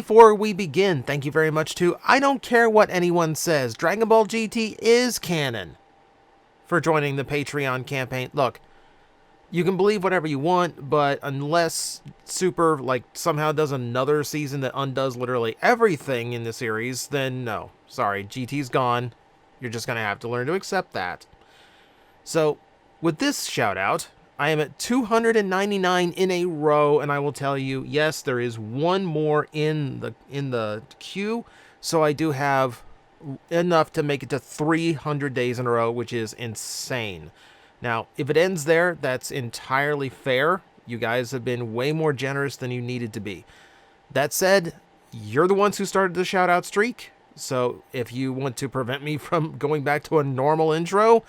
before we begin, thank you very much to I don't care what anyone says, Dragon Ball GT is canon, for joining the Patreon campaign. Look, you can believe whatever you want, but unless Super somehow does another season that undoes literally everything in the series, then no. Sorry, GT's gone. You're just going to have to learn to accept that. So, with this shout out, I am at 299 in a row, and I will tell you, yes, there is one more in the queue, so I do have enough to make it to 300 days in a row, which is insane. Now, if it ends there, that's entirely fair. You guys have been way more generous than you needed to be. That said, you're the ones who started the shout-out streak, so if you want to prevent me from going back to a normal intro,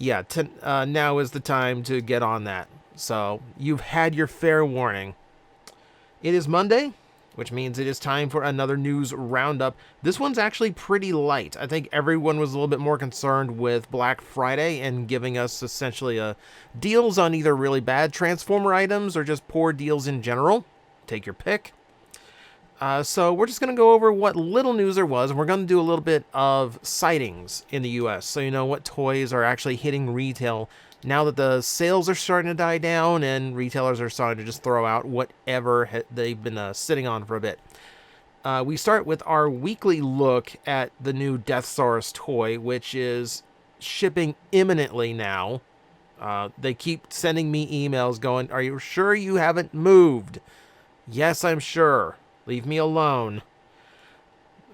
yeah, now is the time to get on that. So, you've had your fair warning. It is Monday, which means it is time for another news roundup. This one's actually pretty light. I think everyone was a little bit more concerned with Black Friday and giving us essentially deals on either really bad Transformer items or just poor deals in general. Take your pick. So we're just going to go over what little news there was, and we're going to do a little bit of sightings in the US, so you know what toys are actually hitting retail now that the sales are starting to die down and retailers are starting to just throw out whatever they've been sitting on for a bit. We start with our weekly look at the new Death Saurus toy, which is shipping imminently now. They keep sending me emails going, "Are you sure you haven't moved?" Yes, I'm sure. Leave me alone.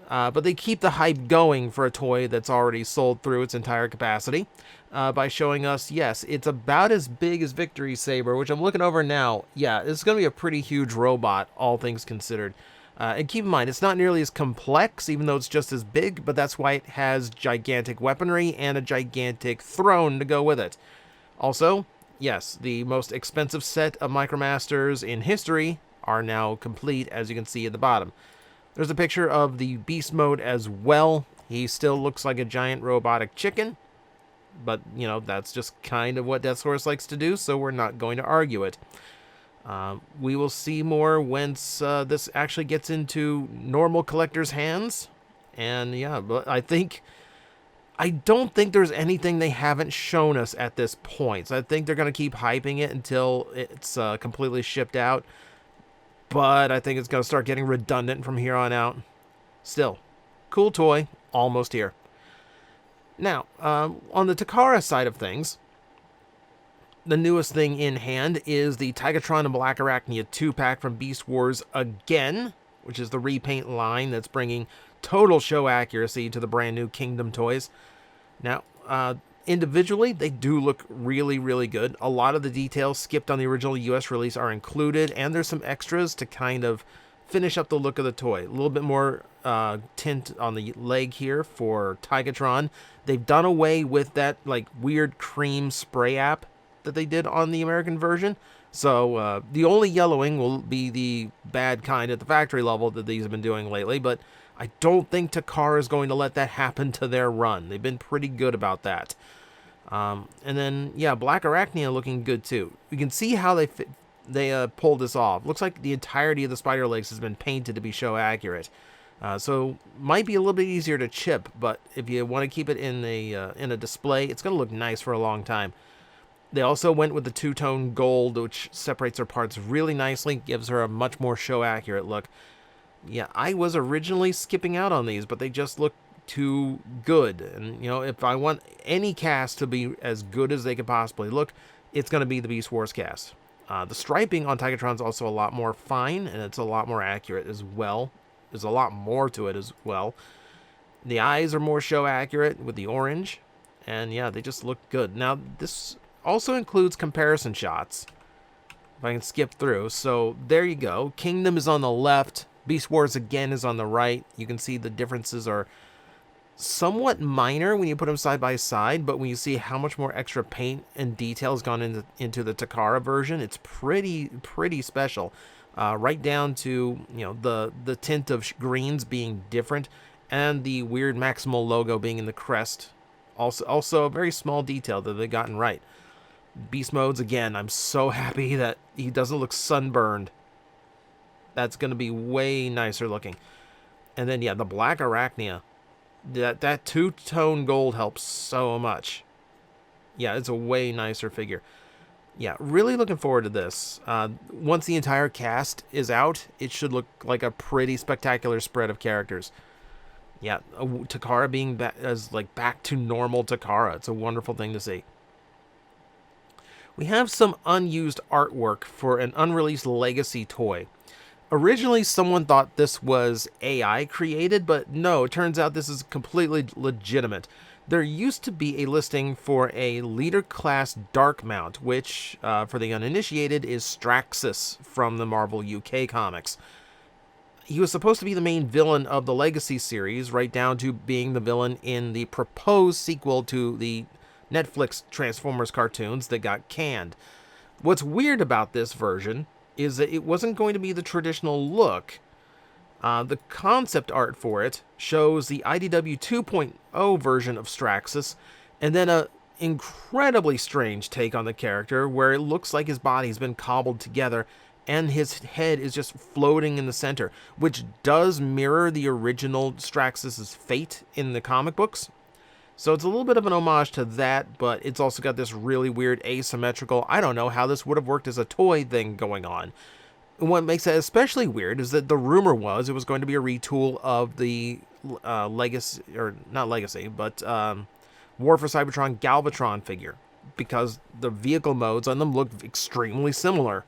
But they keep the hype going for a toy that's already sold through its entire capacity by showing us, yes, it's about as big as Victory Saber, which I'm looking over now. Yeah, it's going to be a pretty huge robot, all things considered. And keep in mind, it's not nearly as complex, even though it's just as big, but that's why it has gigantic weaponry and a gigantic throne to go with it. Also, yes, the most expensive set of Micromasters in history are now complete, as you can see at the bottom. There's a picture of the beast mode as well. He still looks like a giant robotic chicken, but, you know, that's just kind of what Death Saurus likes to do, so we're not going to argue it. We will see more once this actually gets into normal collectors' hands, and yeah, but I don't think there's anything they haven't shown us at this point, so I think they're going to keep hyping it until it's completely shipped out. But I think it's going to start getting redundant from here on out. Still, cool toy, almost here. Now, on the Takara side of things, the newest thing in hand is the Tigatron and BlackArachnia 2-pack from Beast Wars again, which is the repaint line that's bringing total show accuracy to the brand new Kingdom toys. Now, individually, they do look really, really good. A lot of the details skipped on the original US release are included, and there's some extras to kind of finish up the look of the toy. A little bit more tint on the leg here for Tigatron. They've done away with that weird cream spray app that they did on the American version. So the only yellowing will be the bad kind at the factory level that these have been doing lately, but I don't think Takara is going to let that happen to their run. They've been pretty good about that. And then, yeah, BlackArachnia looking good too. You can see how they pulled this off. Looks like the entirety of the spider legs has been painted to be show accurate. So might be a little bit easier to chip, but if you want to keep it in a display, it's going to look nice for a long time. They also went with the two-tone gold, which separates her parts really nicely, gives her a much more show accurate look. Yeah, I was originally skipping out on these, but they just look too good. And, you know, if I want any cast to be as good as they could possibly look, it's going to be the Beast Wars cast. The striping on Tigatron's also a lot more fine, and it's a lot more accurate as well. There's a lot more to it as well. The eyes are more show accurate with the orange, and yeah, they just look good. Now, this also includes comparison shots, if I can skip through. So there you go. Kingdom is on the left. Beast Wars again is on the right. You can see the differences are somewhat minor when you put them side by side, but when you see how much more extra paint and detail has gone into the Takara version, it's pretty special. Right down to, you know, the tint of greens being different and the weird Maximal logo being in the crest. Also a very small detail that they've gotten right. Beast modes again. I'm so happy that he doesn't look sunburned. That's going to be way nicer looking. And then, yeah, the BlackArachnia. That two-tone gold helps so much. Yeah, it's a way nicer figure. Yeah, really looking forward to this. Once the entire cast is out, it should look like a pretty spectacular spread of characters. Yeah, Takara being back to normal Takara. It's a wonderful thing to see. We have some unused artwork for an Unreleased Legacy toy. Originally, someone thought this was AI created, but no, it turns out this is completely legitimate. There used to be a listing for a leader class Darkmount, which, for the uninitiated, is Straxus from the Marvel UK comics. He was supposed to be the main villain of the Legacy series, right down to being the villain in the proposed sequel to the Netflix Transformers cartoons that got canned. What's weird about this version is that it wasn't going to be the traditional look. The concept art for it shows the IDW 2.0 version of Straxus, and then a incredibly strange take on the character where it looks like his body's been cobbled together and his head is just floating in the center, which does mirror the original Straxus's fate in the comic books. So it's a little bit of an homage to that, but it's also got this really weird asymmetrical, I don't know how this would have worked as a toy thing going on. And what makes it especially weird is that the rumor was it was going to be a retool of the Legacy, or not Legacy, but War for Cybertron Galvatron figure, because the vehicle modes on them look extremely similar.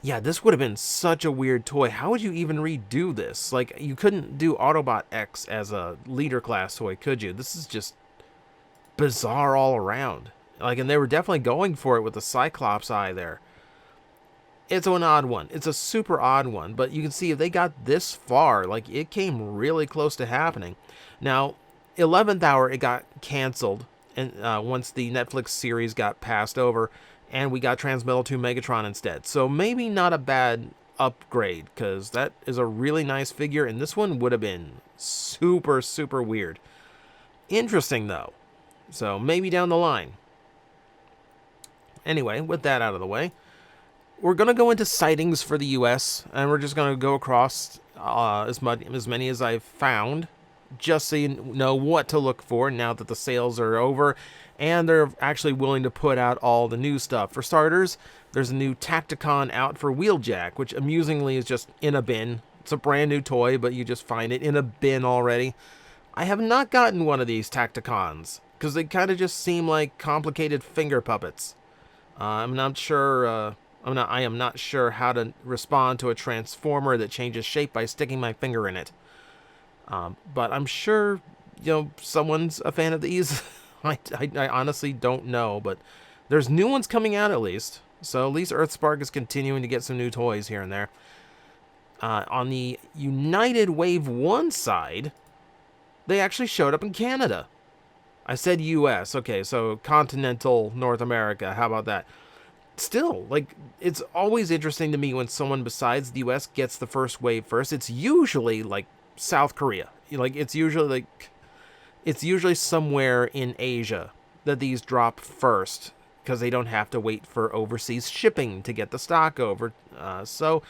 Yeah, this would have been such a weird toy. How would you even redo this? Like, you couldn't do Autobot X as a leader class toy, could you? This is just bizarre all around. Like, and they were definitely going for it with the Cyclops eye there. It's an odd one. It's a super odd one, but you can see if they got this far, like, it came really close to happening. Now, 11th Hour, it got canceled, and once the Netflix series got passed over, and we got Transmetal 2 Megatron instead. So maybe not a bad upgrade, because that is a really nice figure, and this one would have been super, super weird. Interesting, though. So maybe down the line. Anyway, with that out of the way, we're going to go into sightings for the US, and we're just going to go across as many as I've found, just so you know what to look for now that the sales are over, and they're actually willing to put out all the new stuff. For starters, there's a new Tacticon out for Wheeljack, which amusingly is just in a bin. It's a brand new toy, but you just find it in a bin already. I have not gotten one of these Tacticons, because they kind of just seem like complicated finger puppets. I am not sure how to respond to a transformer that changes shape by sticking my finger in it. But I'm sure, someone's a fan of these. I honestly don't know, but there's new ones coming out at least. So at least Earthspark is continuing to get some new toys here and there. On the United Wave 1 side, they actually showed up in Canada. I said US, okay, so continental North America, how about that? Still, like, it's always interesting to me when someone besides the US gets the first wave first. It's usually, like, South Korea. It's usually somewhere in Asia that these drop first, because they don't have to wait for overseas shipping to get the stock over. So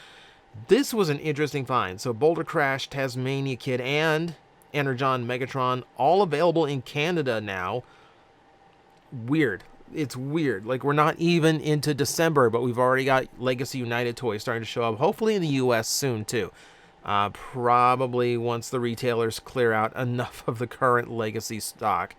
this was an interesting find. So Boulder Crash, Tasmania Kid, and Energon Megatron, all available in Canada now. Weird. It's weird. Like, we're not even into December, but we've already got Legacy United toys starting to show up, hopefully in the US soon too. Probably once the retailers clear out enough of the current Legacy stock.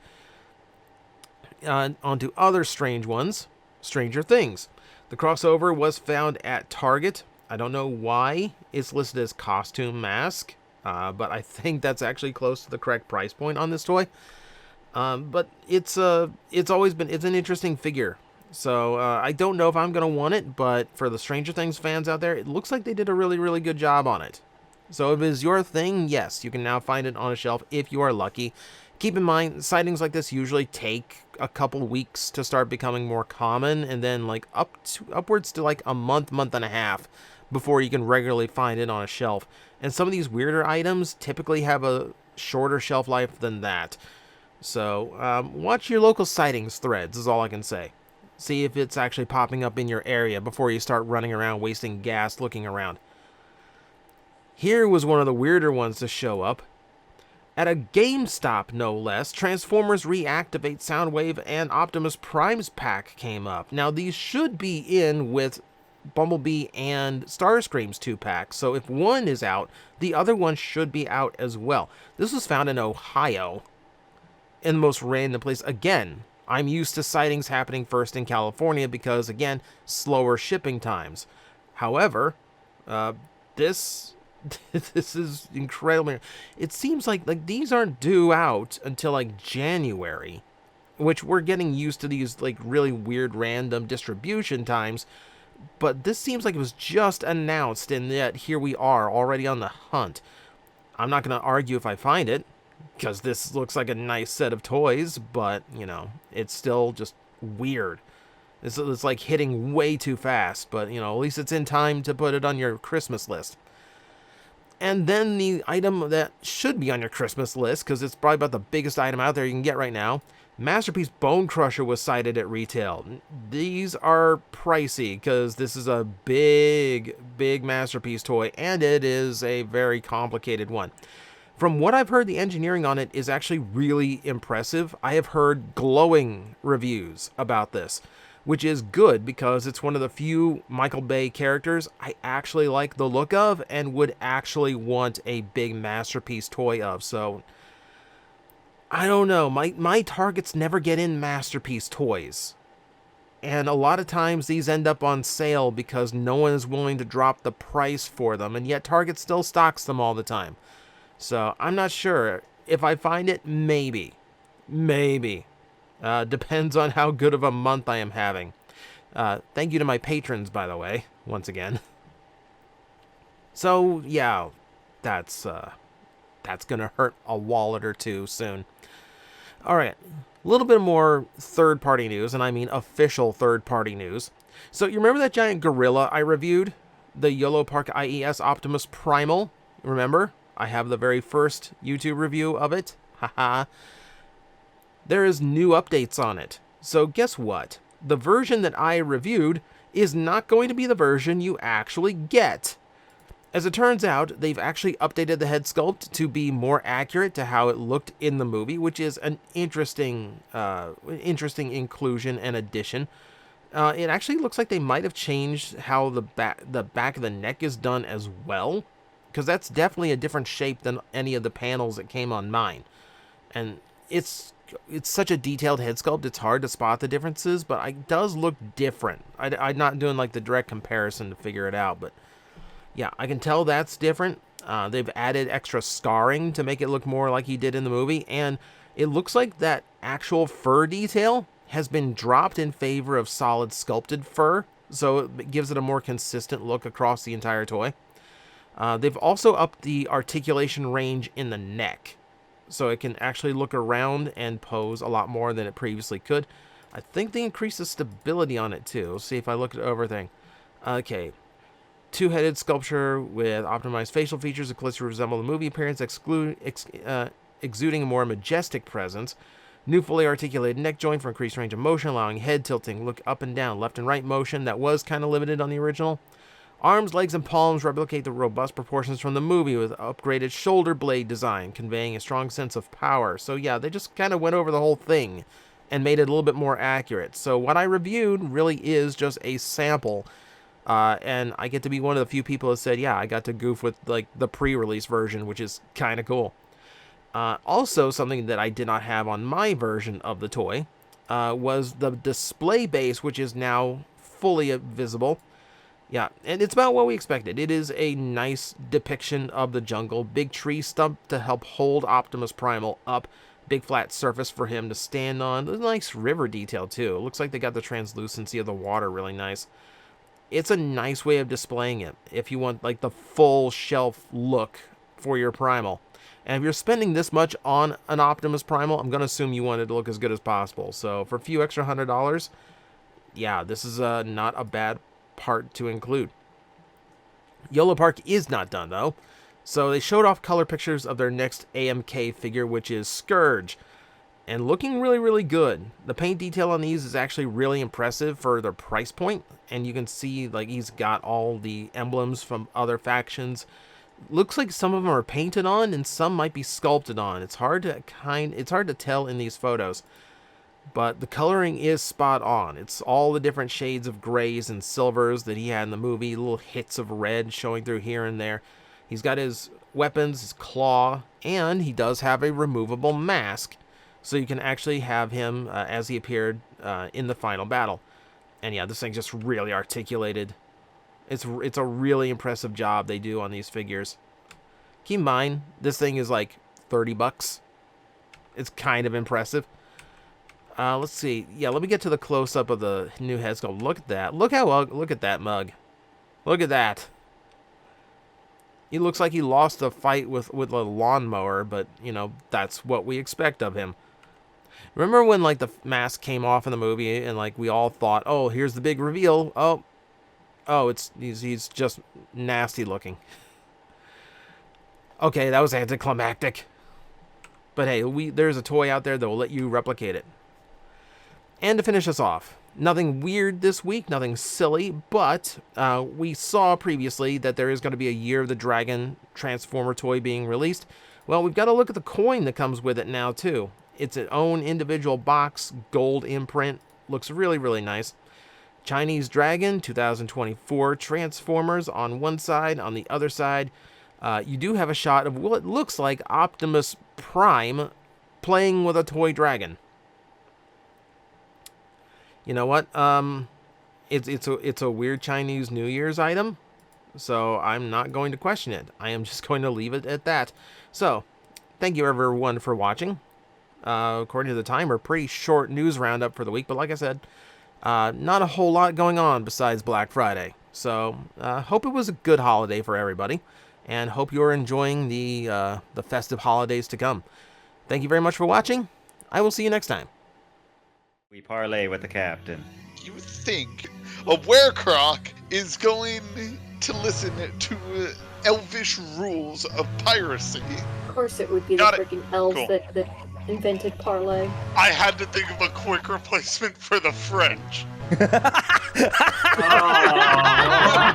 Onto other strange ones. Stranger Things. The crossover was found at Target. I don't know why it's listed as costume mask, but I think that's actually close to the correct price point on this toy. But it's an interesting figure. So I don't know if I'm going to want it, but for the Stranger Things fans out there, it looks like they did a really, really good job on it. So if it's your thing, yes, you can now find it on a shelf if you are lucky. Keep in mind, sightings like this usually take a couple weeks to start becoming more common, and then like upwards to like a month and a half before you can regularly find it on a shelf. And some of these weirder items typically have a shorter shelf life than that. So watch your local sightings threads is all I can say. See if it's actually popping up in your area before you start running around wasting gas looking around. Here was one of the weirder ones to show up. At a GameStop, no less, Transformers Reactivate Soundwave and Optimus Prime's pack came up. Now, these should be in with Bumblebee and Starscream's 2-pack, so if one is out, the other one should be out as well. This was found in Ohio, in the most random place. Again, I'm used to sightings happening first in California because, again, slower shipping times. However, this is incredible. It seems like these aren't due out until like January, which we're getting used to these like really weird random distribution times. But this seems like it was just announced, and yet here we are already on the hunt. I'm not going to argue if I find it, because this looks like a nice set of toys, but, you know, it's still just weird. It's like hitting way too fast, but, you know, at least it's in time to put it on your Christmas list. And then the item that should be on your Christmas list, because it's probably about the biggest item out there you can get right now, Masterpiece Bone Crusher was sighted at retail. These are pricey, because this is a big Masterpiece toy, and it is a very complicated one. From what I've heard, the engineering on it is actually really impressive. I have heard glowing reviews about this, which is good because it's one of the few Michael Bay characters I actually like the look of and would actually want a big Masterpiece toy of. So, I don't know. My targets never get in Masterpiece toys. And a lot of times these end up on sale because no one is willing to drop the price for them, and yet Target still stocks them all the time. So, I'm not sure. If I find it, maybe. Maybe. Depends on how good of a month I am having. Thank you to my patrons, by the way, once again. So, yeah, that's gonna hurt a wallet or two soon. Alright, a little bit more third-party news, and I mean official third-party news. So, you remember that giant gorilla I reviewed? The YOLO Park IES Optimus Primal? Remember? I have the very first YouTube review of it. Haha. There is new updates on it. So guess what? The version that I reviewed is not going to be the version you actually get. As it turns out, they've actually updated the head sculpt to be more accurate to how it looked in the movie, which is an interesting inclusion and addition. It actually looks like they might have changed how the back of the neck is done as well, because that's definitely a different shape than any of the panels that came on mine. And it's such a detailed head sculpt, it's hard to spot the differences, but it does look different. I'm not doing like the direct comparison to figure it out, but yeah, I can tell that's different. They've added extra scarring to make it look more like he did in the movie, and it looks like that actual fur detail has been dropped in favor of solid sculpted fur, so it gives it a more consistent look across the entire toy. They've also upped the articulation range in the neck, so it can actually look around and pose a lot more than it previously could. I think they increased the stability on it too. Let's see if I look at everything. Okay. Two-headed sculpture with optimized facial features that closely resemble the movie appearance, exuding a more majestic presence. New fully articulated neck joint for increased range of motion, allowing head tilting, look up and down, left and right motion that was kind of limited on the original. Arms, legs, and palms replicate the robust proportions from the movie with upgraded shoulder blade design, conveying a strong sense of power. So yeah, they just kind of went over the whole thing and made it a little bit more accurate. So what I reviewed really is just a sample, and I get to be one of the few people that said, yeah, I got to goof with like the pre-release version, which is kind of cool. Also, something that I did not have on my version of the toy was the display base, which is now fully visible. Yeah, and it's about what we expected. It is a nice depiction of the jungle. Big tree stump to help hold Optimus Primal up. Big flat surface for him to stand on. A nice river detail, too. It looks like they got the translucency of the water really nice. It's a nice way of displaying it if you want like the full shelf look for your Primal. And if you're spending this much on an Optimus Primal, I'm going to assume you want it to look as good as possible. So for a few extra $100, yeah, this is not a bad part to include. Yolopark is not done though, so they showed off color pictures of their next AMK figure, which is Scourge, and looking really good. The paint detail on these is actually really impressive for their price point, and you can see like he's got all the emblems from other factions. Looks like some of them are painted on and some might be sculpted on. It's hard to tell in these photos. But the coloring is spot on. It's all the different shades of grays and silvers that he had in the movie, little hits of red showing through here and there. He's got his weapons, his claw, and he does have a removable mask. So you can actually have him as he appeared in the final battle. And yeah, this thing's just really articulated. It's a really impressive job they do on these figures. Keep in mind, this thing is like $30. It's kind of impressive. Let's see. Yeah, let me get to the close-up of the new head sculpt. Look at that. Look at that mug. Look at that. He looks like he lost a fight with a lawnmower, but, you know, that's what we expect of him. Remember when, like, the mask came off in the movie and, like, we all thought, oh, here's the big reveal. Oh, he's just nasty looking. Okay, that was anticlimactic. But hey, there's a toy out there that will let you replicate it. And to finish us off, nothing weird this week, nothing silly, but we saw previously that there is going to be a Year of the Dragon Transformer toy being released. Well, we've got to look at the coin that comes with it now, too. It's its own individual box, gold imprint. Looks really, really nice. Chinese Dragon 2024 Transformers on one side. On the other side, you do have a shot of what looks like Optimus Prime playing with a toy dragon. You know what? It's a weird Chinese New Year's item, so I'm not going to question it. I am just going to leave it at that. So, thank you everyone for watching. According to the timer, pretty short news roundup for the week, but like I said, not a whole lot going on besides Black Friday. So, hope it was a good holiday for everybody, and hope you're enjoying the festive holidays to come. Thank you very much for watching. I will see you next time. We parlay with the captain. You think a werecroc is going to listen to elvish rules of piracy? Of course it would be the freaking elves that invented parlay. I had to think of a quick replacement for the French. Oh.